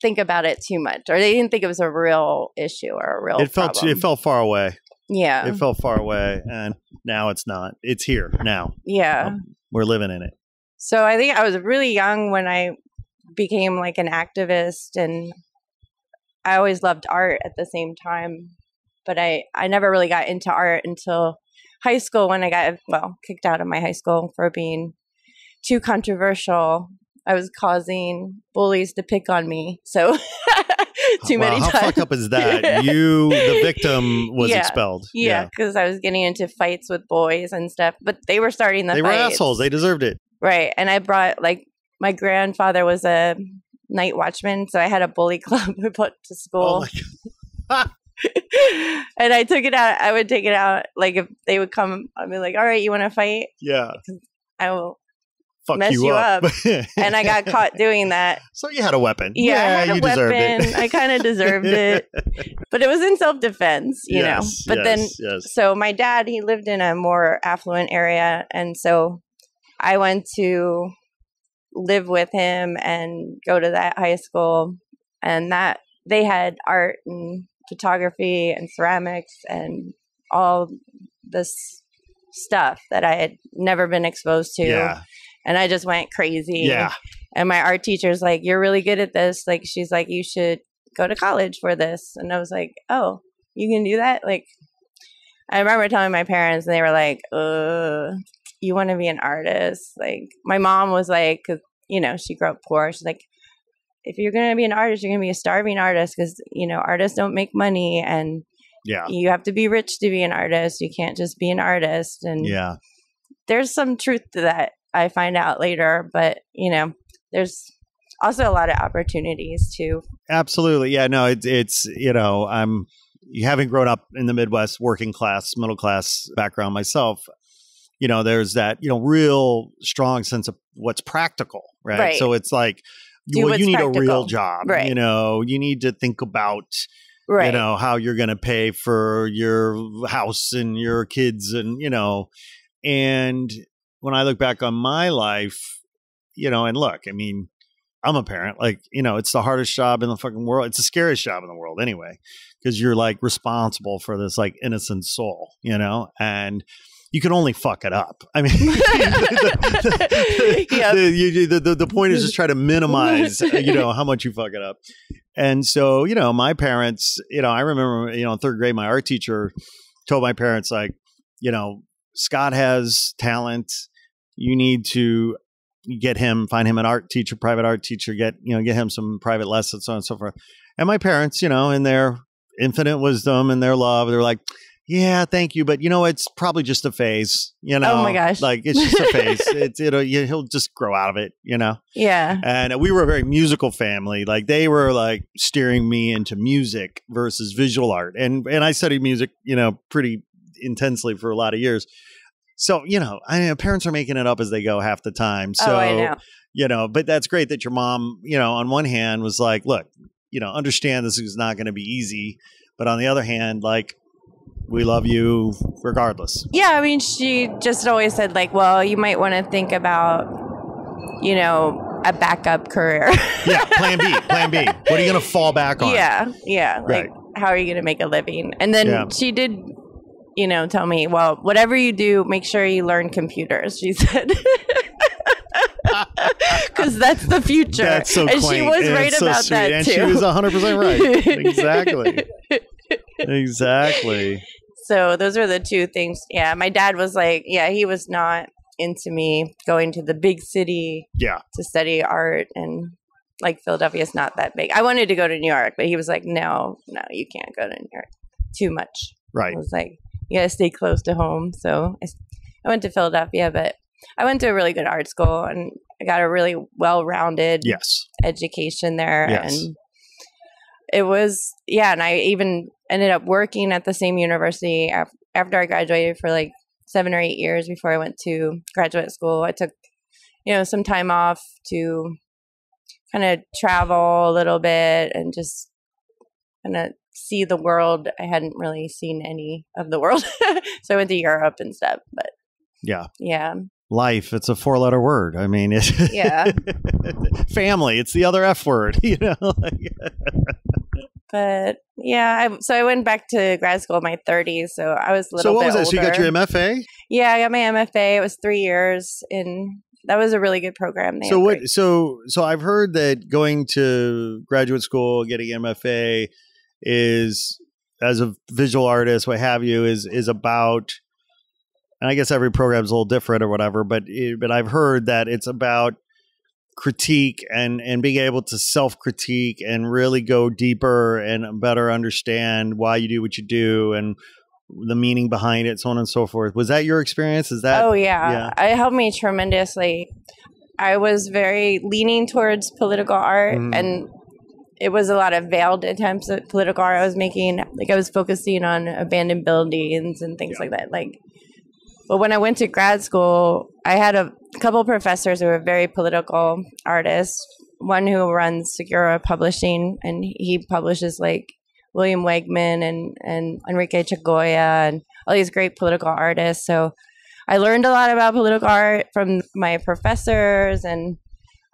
think about it too much, or they didn't think it was a real issue or a real problem. It felt far away. Yeah. It felt far away, and now it's not. It's here now. Yeah. We're living in it. So I think I was really young when I became an activist, and I always loved art at the same time, but I never really got into art until high school, when I got, kicked out of my high school for being too controversial. I was causing bullies to pick on me. So many times. How fucked up is that? The victim was expelled. Yeah, because I was getting into fights with boys and stuff, but they were starting the fights. They were assholes. They deserved it. Right. And I brought, my grandfather was a night watchman, so I had a bully club we put to school. And I took it out. I would take it out. Like if they would come, I'd be like, all right, you want to fight? Yeah. I will Fuck mess you up. And I got caught doing that. So you had a weapon. Yeah, I had a you weapon. deserved it. I kind of deserved it. But it was in self-defense, you know. But then, so my dad, he lived in a more affluent area. And so I went to live with him and go to that high school. And that they had art and photography and ceramics and all this stuff that I had never been exposed to. Yeah. And I just went crazy. Yeah. And my art teacher's like, you're really good at this. Like, she's like, you should go to college for this. And I was like, oh, you can do that? Like, I remember telling my parents, and they were like, you want to be an artist? Like, my mom was like, because, you know, she grew up poor. She's like, if you're going to be an artist, you're going to be a starving artist because, you know, artists don't make money. And you have to be rich to be an artist. You can't just be an artist. And there's some truth to that. I find out later, but you know, there's also a lot of opportunities too. Absolutely. Yeah, no, it's, you know, having grown up in the Midwest, working class, middle class background myself, you know, there's that, you know, real strong sense of what's practical, right? So it's like, you need practical. A real job, right? You know, you need to think about, you know, how you're going to pay for your house and your kids and, you know, and when I look back on my life, you know, and look, I mean, I'm a parent, like, you know, it's the hardest job in the fucking world. It's the scariest job in the world anyway, because you're like responsible for this like innocent soul, you know, and you can only fuck it up. I mean, the point is just try to minimize, you know, how much you fuck it up. And so, you know, my parents, you know, I remember, you know, in third grade, my art teacher told my parents, like, you know, Scott has talent. You need to find him an art teacher, private art teacher, get him some private lessons, so on and so forth. And my parents, you know, in their infinite wisdom and their love, they're like, yeah, thank you. But, you know, it's probably just a phase, you know. Oh my gosh. Like, it's just a phase. It's, you know, he'll just grow out of it, you know. Yeah. And we were a very musical family. Like, they were like steering me into music versus visual art. And I studied music, you know, pretty intensely for a lot of years. So, you know, parents are making it up as they go half the time. So, I know. You know, but that's great that your mom, you know, on one hand was like, look, you know, understand this is not going to be easy. But on the other hand, like, we love you regardless. Yeah. I mean, she just always said like, well, you might want to think about, you know, a backup career. Yeah. Plan B. What are you going to fall back on? Yeah. Like, how are you going to make a living? And then she did, you know, tell me, well, whatever you do, make sure you learn computers, she said. Because that's the future. That's so quaint. And she was right about that, and too. And she was 100% right. Exactly. So those are the two things. Yeah, my dad was like, he was not into me going to the big city to study art. And like Philadelphia is not that big. I wanted to go to New York, but he was like, no, you can't go to New York. Too much. Right. I was like, you gotta stay close to home. So I went to Philadelphia, but I went to a really good art school and I got a really well-rounded education there. And it was, and I even ended up working at the same university after I graduated for like 7 or 8 years before I went to graduate school. I took, you know, some time off to kind of travel a little bit and just kind of see the world. I hadn't really seen any of the world. So I went to Europe and stuff, but life, it's a 4-letter word. I mean, family, it's the other F word, you know. But so I went back to grad school in my 30s, so I was a little bit older. So what was that? So you got your MFA? Yeah, I got my MFA. It was 3 years, and that was a really good program. So I've heard that going to graduate school, getting MFA is, as a visual artist, what have you, is about, and I guess every program is a little different or whatever, but I've heard that it's about critique and being able to self-critique and really go deeper and better understand why you do what you do and the meaning behind it, so on and so forth. Was that your experience? Is that? Oh, yeah. It helped me tremendously. I was very leaning towards political art, and it was a lot of veiled attempts at political art I was making. Like I was focusing on abandoned buildings and things like that. Like, but when I went to grad school, I had a couple of professors who were very political artists. One who runs Segura Publishing, and he publishes like William Wegman and Enrique Chagoya and all these great political artists. So I learned a lot about political art from my professors, and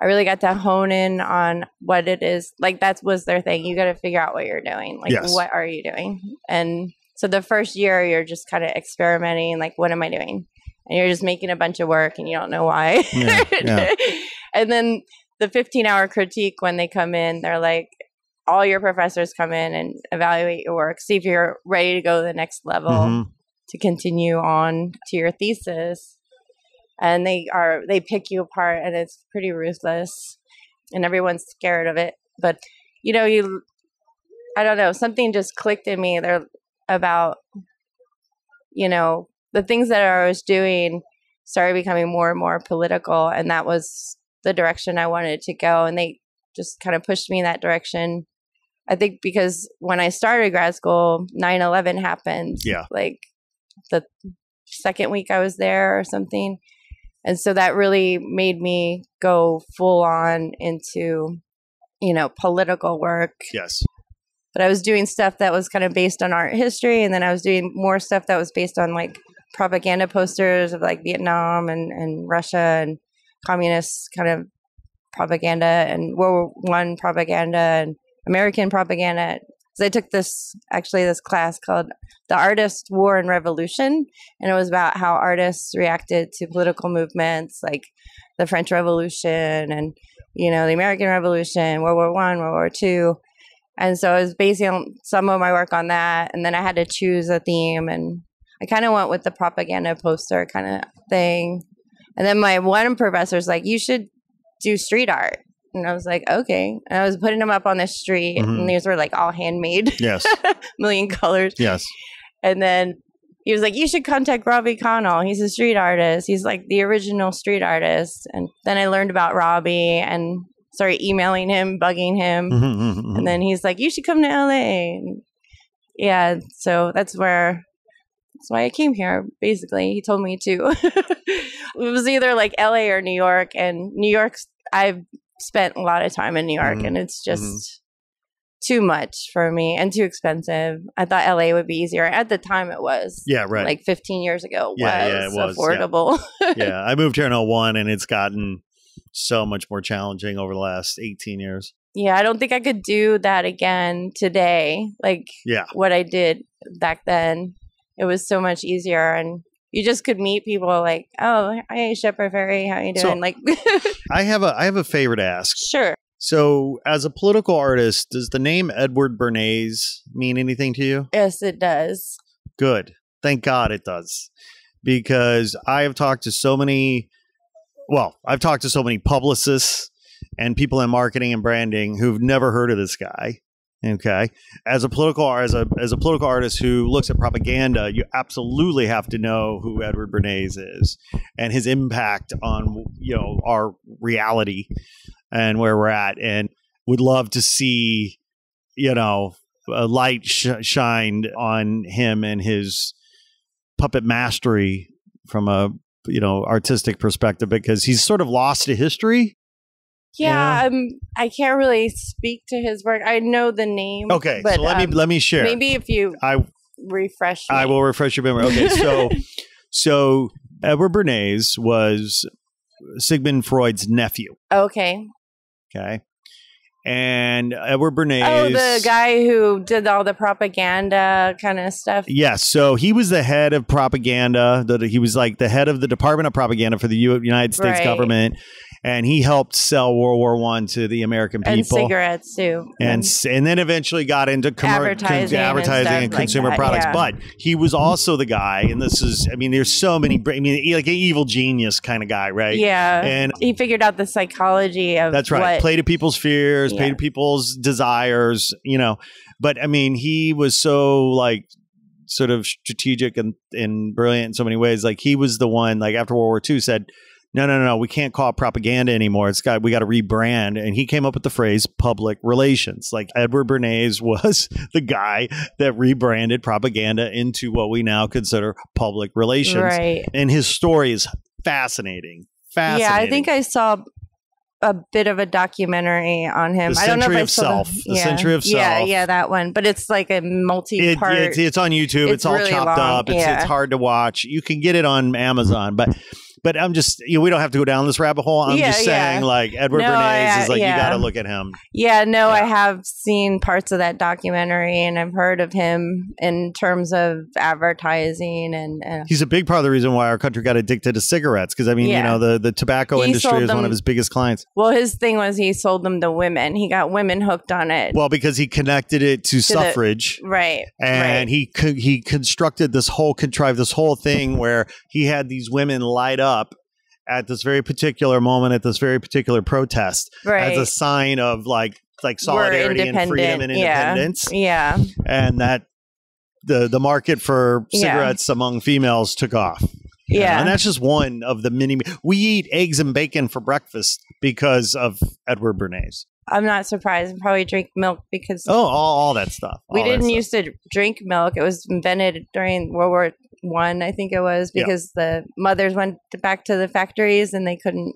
I really got to hone in on what it is. Like that was their thing. You got to figure out what you're doing. Like, Yes. What are you doing? And so the first year you're just kind of experimenting. Like, what am I doing? And you're just making a bunch of work and you don't know why. Yeah. And then the 15-hour critique, when they come in, they're like, all your professors come in and evaluate your work, see if you're ready to go to the next level to continue on to your thesis. And they pick you apart, and it's pretty ruthless, and everyone's scared of it. But I don't know, something just clicked in me there about, the things that I was doing started becoming more and more political, and that was the direction I wanted to go. And they just kind of pushed me in that direction. I think because when I started grad school, 9/11 happened. Yeah. Like the second week I was there or something. And so that really made me go full on into, political work. Yes. But I was doing stuff that was kind of based on art history. And then I was doing more stuff that was based on like propaganda posters of like Vietnam and Russia and communist kind of propaganda and World War I propaganda and American propaganda. So I took this class called The Artist, War, and Revolution. And it was about how artists reacted to political movements like the French Revolution and, the American Revolution, World War I, World War II. And so I was basing some of my work on that. And then I had to choose a theme. And I kind of went with the propaganda poster kind of thing. And then my one professor's like, you should do street art. And I was like, okay. And I was putting them up on the street, and these were like all handmade. Yes. Million colors. Yes. And then he was like, you should contact Robbie Connell. He's a street artist. He's like the original street artist. And then I learned about Robbie and started emailing him, bugging him. And then he's like, you should come to LA. And yeah. So that's why I came here, basically. He told me to. It was either like LA or New York. And New York, I've spent a lot of time in New York, and it's just too much for me and too expensive. I thought LA would be easier. At the time it was. Yeah, right. Like 15 years ago, it was affordable. Yeah. I moved here in 2001, and it's gotten so much more challenging over the last 18 years. Yeah, I don't think I could do that again today. Like what I did back then. It was so much easier, and you just could meet people like, oh, hey, Shepherd Ferry, how you doing? I have a favor to ask. Sure. So as a political artist, does the name Edward Bernays mean anything to you? Yes, it does. Good. Thank God it does. Because I've talked to so many publicists and people in marketing and branding who've never heard of this guy. Okay. As a political artist who looks at propaganda, you absolutely have to know who Edward Bernays is and his impact on, our reality and where we're at, and would love to see, a light shined on him and his puppet mastery from a, artistic perspective, because he's sort of lost to history. Yeah, I can't really speak to his work. I know the name. Okay, but, so let me share. Maybe if you refresh me. I will refresh your memory. Okay, so Edward Bernays was Sigmund Freud's nephew. Okay. And Edward Bernays. Oh, the guy who did all the propaganda kind of stuff. Yes. So he was the head of propaganda. He was like the head of the Department of Propaganda for the United States government. And he helped sell World War I to the American people. And cigarettes, too. And then eventually got into advertising and consumer products. Yeah. But he was also the guy, and there's so many, like an evil genius kind of guy, right? Yeah. And he figured out the psychology of that's right. Play to people's fears, play to people's desires, But, he was so, sort of strategic and brilliant in so many ways. Like, he was the one, after World War II said, no, we can't call it propaganda anymore. We got to rebrand. And he came up with the phrase public relations. Like Edward Bernays was the guy that rebranded propaganda into what we now consider public relations. Right. And his story is fascinating. Yeah, I think I saw a bit of a documentary on him. I don't know if I saw The Century of Self. Yeah, that one. But it's like a multi-part. It's on YouTube. It's all really chopped long. up. It's hard to watch. You can get it on Amazon, but I'm just, we don't have to go down this rabbit hole. I'm just saying, like, Edward Bernays is like, you got to look at him. Yeah, no, I have seen parts of that documentary, and I've heard of him in terms of advertising. And he's a big part of the reason why our country got addicted to cigarettes. Because, I mean, the tobacco industry is one of his biggest clients. Well, his thing was he sold them to women. He got women hooked on it. Well, because he connected it to suffrage. Right. And he contrived this whole thing where he had these women light up at this very particular moment, at this very particular protest, as a sign of like solidarity and freedom and independence. Yeah. And that the market for cigarettes among females took off. Yeah. And that's just one of the many. We eat eggs and bacon for breakfast because of Edward Bernays. I'm not surprised. I probably drink milk because all that stuff. We didn't used to drink milk. It was invented during World War I, I think it was, because the mothers went back to the factories and they couldn't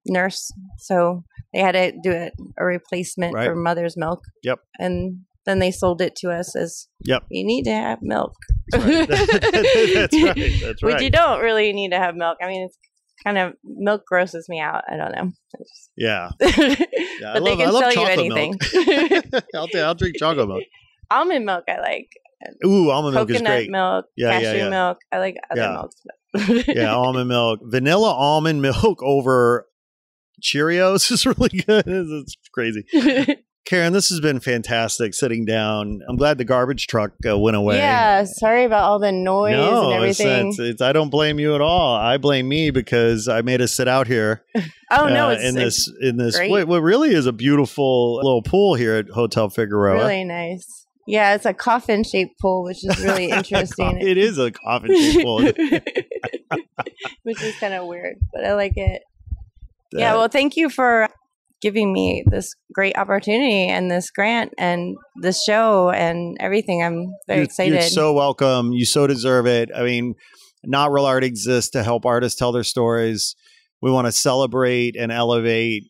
nurse, so they had to do a replacement for mother's milk. Yep. And then they sold it to us as you need to have milk. That's right. That's right. But you don't really need to have milk. I mean, it's kind of, milk grosses me out. I don't know. But they can sell you anything. I'll drink chocolate milk. Almond milk I like. Ooh, almond milk is great. Coconut milk, cashew milk. I like other milks. Almond milk. Vanilla almond milk over Cheerios is really good. It's crazy. Karen, this has been fantastic sitting down. I'm glad the garbage truck went away. Yeah, sorry about all the noise and everything. I don't blame you at all. I blame me because I made us sit out here. In this what really is a beautiful little pool here at Hotel Figueroa. Really nice. Yeah, it's a coffin-shaped pool, which is really interesting. It is a coffin-shaped pool. Which is kind of weird, but I like it. Well, thank you for giving me this great opportunity and this grant and this show and everything. I'm very excited. You're so welcome. You so deserve it. I mean, Not Real Art exists to help artists tell their stories. We want to celebrate and elevate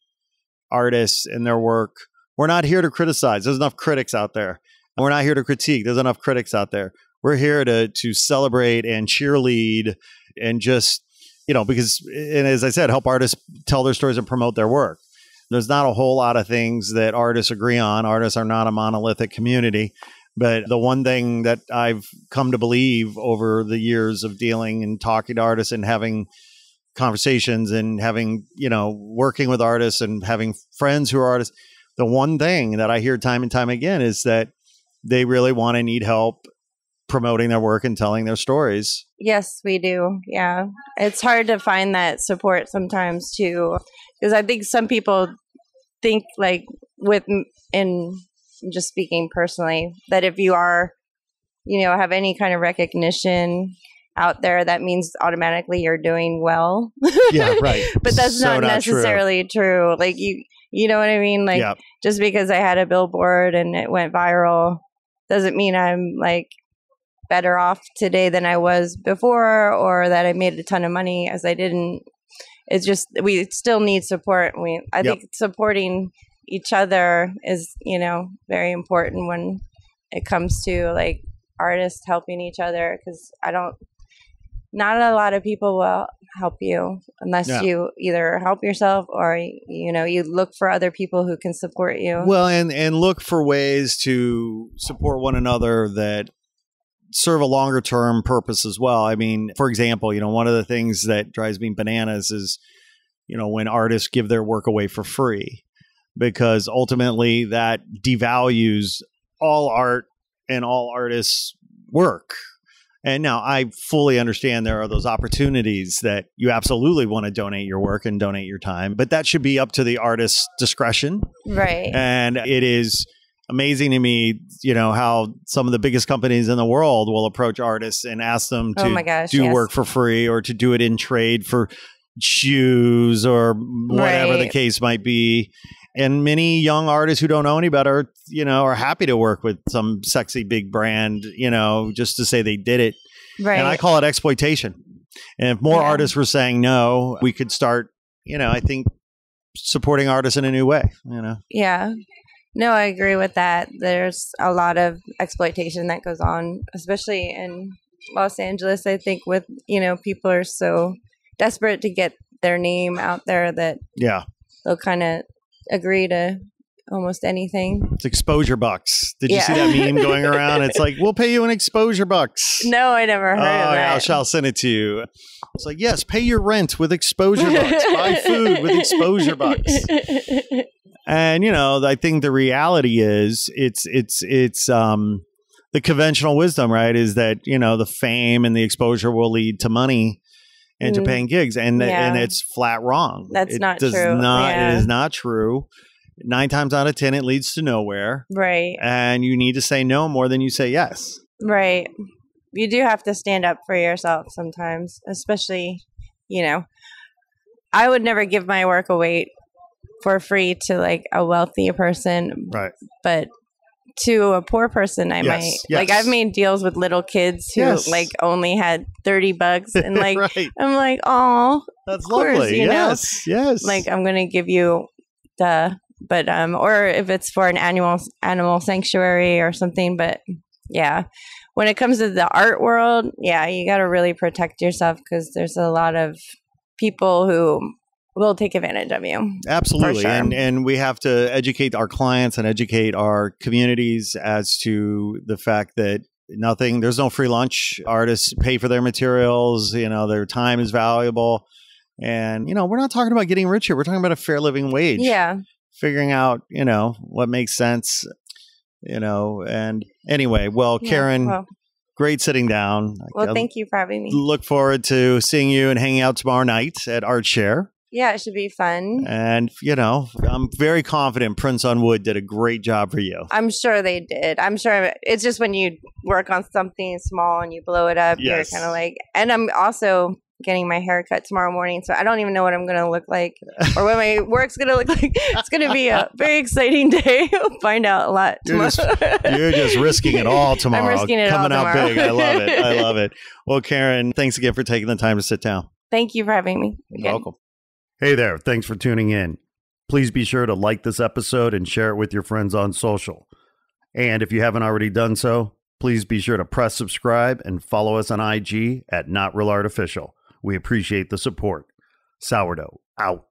artists and their work. We're not here to criticize. There's enough critics out there. We're not here to critique. There's enough critics out there. We're here to celebrate and cheerlead and just, because, and as I said, help artists tell their stories and promote their work. There's not a whole lot of things that artists agree on. Artists are not a monolithic community. But the one thing that I've come to believe over the years of dealing and talking to artists and having conversations and having, working with artists and having friends who are artists, the one thing that I hear time and time again is that they really want and need help promoting their work and telling their stories. Yes, we do. Yeah. It's hard to find that support sometimes too, because I think some people think in just speaking personally, that if you are, have any kind of recognition out there, that means automatically you're doing well. Yeah, right. But that's not necessarily true. Like you know what I mean? Like just because I had a billboard and it went viral doesn't mean I'm like better off today than I was before, or that I made a ton of money as I didn't. It's just, we still need support. I think supporting each other is, very important when it comes to like artists helping each other, because not a lot of people will help you unless you either help yourself or, you look for other people who can support you. Well, and look for ways to support one another that serve a longer term purpose as well. I mean, for example, one of the things that drives me bananas is, when artists give their work away for free, because ultimately that devalues all art and all artists' work. And now I fully understand there are those opportunities that you absolutely want to donate your work and donate your time, but that should be up to the artist's discretion. Right. And it is amazing to me, how some of the biggest companies in the world will approach artists and ask them to do work for free or to do it in trade for, shoes or whatever the case might be. And many young artists who don't know any better, are happy to work with some sexy big brand, just to say they did it. Right. And I call it exploitation. And if more artists were saying no, we could start, I think, supporting artists in a new way, Yeah. No, I agree with that. There's a lot of exploitation that goes on, especially in Los Angeles. I think with, people are so desperate to get their name out there that they'll kind of agree to almost anything. It's exposure bucks. Did you see that meme going around? It's like, we'll pay you an exposure bucks. No, I never heard of that. I'll send it to you. It's like, yes, pay your rent with exposure bucks. Buy food with exposure bucks. And, I think the reality is it's the conventional wisdom, right? Is that, the fame and the exposure will lead to money and to paying gigs. And it's flat wrong. That's not true. It is not true. 9 times out of 10, it leads to nowhere. Right. And you need to say no more than you say yes. Right. You do have to stand up for yourself sometimes, especially, I would never give my work away for free to like a wealthy person. Right. But to a poor person, I might. Yes. Like I've made deals with little kids who like only had $30 and like, I'm like, oh, that's course, lovely. Yes. Like I'm going to give you but or if it's for an animal sanctuary or something. But yeah, when it comes to the art world, you got to really protect yourself because there's a lot of people who will take advantage of you. Absolutely. Sure. And we have to educate our clients and educate our communities as to the fact that there's no free lunch. Artists pay for their materials, their time is valuable. And, we're not talking about getting rich here. We're talking about a fair living wage. Yeah. Figuring out, what makes sense, and anyway, Karen, great sitting down. Well, thank you for having me. Look forward to seeing you and hanging out tomorrow night at Art Share. Yeah, it should be fun. And, I'm very confident Prince on Wood did a great job for you. I'm sure they did. I'm sure it's just when you work on something small and you blow it up, you're kind of like, and I'm also getting my hair cut tomorrow morning, so I don't even know what I'm going to look like or what my work's going to look like. It's going to be a very exciting day. We'll find out a lot tomorrow. You're just risking it all tomorrow. I'm risking it Coming all tomorrow. out big. I love it. Well, Karen, thanks again for taking the time to sit down. Thank you for having me. You're welcome. Hey there. Thanks for tuning in. Please be sure to like this episode and share it with your friends on social. And if you haven't already done so, please be sure to press subscribe and follow us on IG at Not Real Art Official. We appreciate the support. Sourdough out.